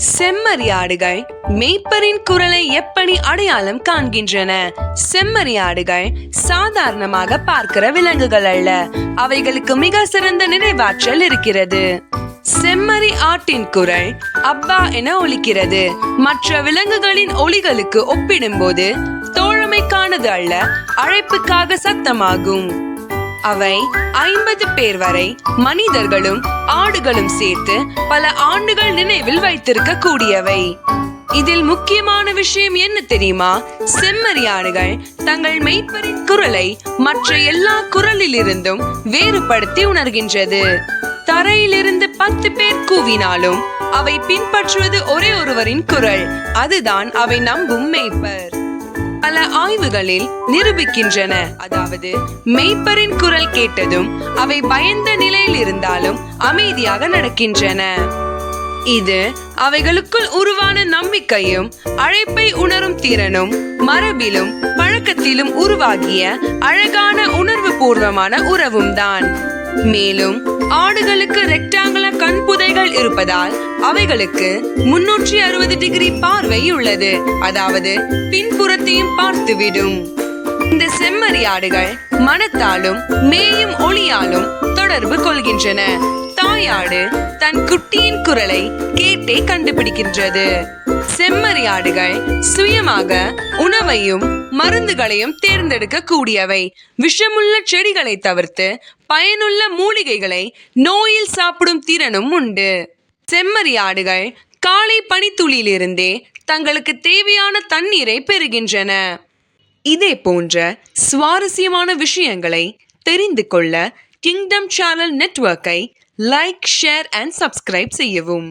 செம்மறியாடுகள் மேய்ப்பரின் குரலை எப்படி அடையாளம் காண்கின்றன? செம்மறியாடுகள் சாதாரணமாக பார்க்கிற விலங்குகள் அல்ல, அவைகளுக்கு மிக சிறந்த நினைவாற்றல் இருக்கிறது. செம்மறி ஆட்டின் குரல் அப்பா என ஒலிக்கிறது. மற்ற விலங்குகளின் ஒலிகளுக்கு ஒப்பிடும்போது தோழமைக்கானது அல்ல, அழைப்புக்காக சத்தமாகும். அவை 50 பேர் வரை மனிதர்களும் ஆடுகளும் சேர்த்து பல ஆண்டுகள் நினைவில் வைத்திருக்க கூடியவை. இதில் முக்கியமான விஷயம் என்ன தெரியுமா? செம்மறியாடுகள் தங்கள் மேய்ப்பரின் குரலை மற்ற எல்லா குரலிலிருந்தும் வேறுபடுத்தி உணர்கின்றது. தரையிலிருந்து 10 பேர் கூவினாலும் அவை பின்பற்றுவது ஒரே ஒருவரின் குரல், அதுதான் அவை நம்பும் மேய்ப்பர். பல ஆய்வுகளில் நிரூபிக்கின்றன, அதாவது மேய்ப்பரின் குரல் கேட்டதும் அவை பயந்த நிலையில் இருந்தாலும் அமைதியாக நடக்கின்றன. இது அவைகளுக்குள் உருவான நம்பிக்கையும் அழைப்பை உணரும் திறனும் மரபிலும் பழக்கத்திலும் உருவாகிய அழகான உணர்வு பூர்வமான உறவும் தான். மேலும் ஆடுகளுக்கு ரெக்டாங்குலர் கண் புதைகள் இருப்பதால் அவைகளுக்கு 360 டிகிரி பார்வை உள்ளது, அதாவது பின்புறத்தையும் பார்த்துவிடும். இந்த செம்மறியாடுகள் மனத்தாலும் மேயும் ஒளியாலும் தொடர்பு கொள்கின்றன. தாயாடு தன் குட்டியின் குரலை கேட்டே கண்டுபிடிக்கின்றது. செம்மறியாடுகள் சுயமாக உணவையும் மருந்துகளையும் தேர்ந்தெடுக்க கூடியவை. விஷமுள்ள செடிகளை தவிர்த்து பயனுள்ள மூலிகைகளை நோயில் சாப்பிடும் திறனும் உண்டு. செம்மறியாடுகள் காலை பனித்துளியிலிருந்தே தங்களுக்கு தேவையான தண்ணீரை பெறுகின்றன. இதே போன்ற சுவாரஸ்யமான விஷயங்களை தெரிந்து கொள்ள கிங்டம் சேனல் நெட்வொர்க்கை லைக், ஷேர் அண்ட் சப்ஸ்கிரைப் செய்யவும்.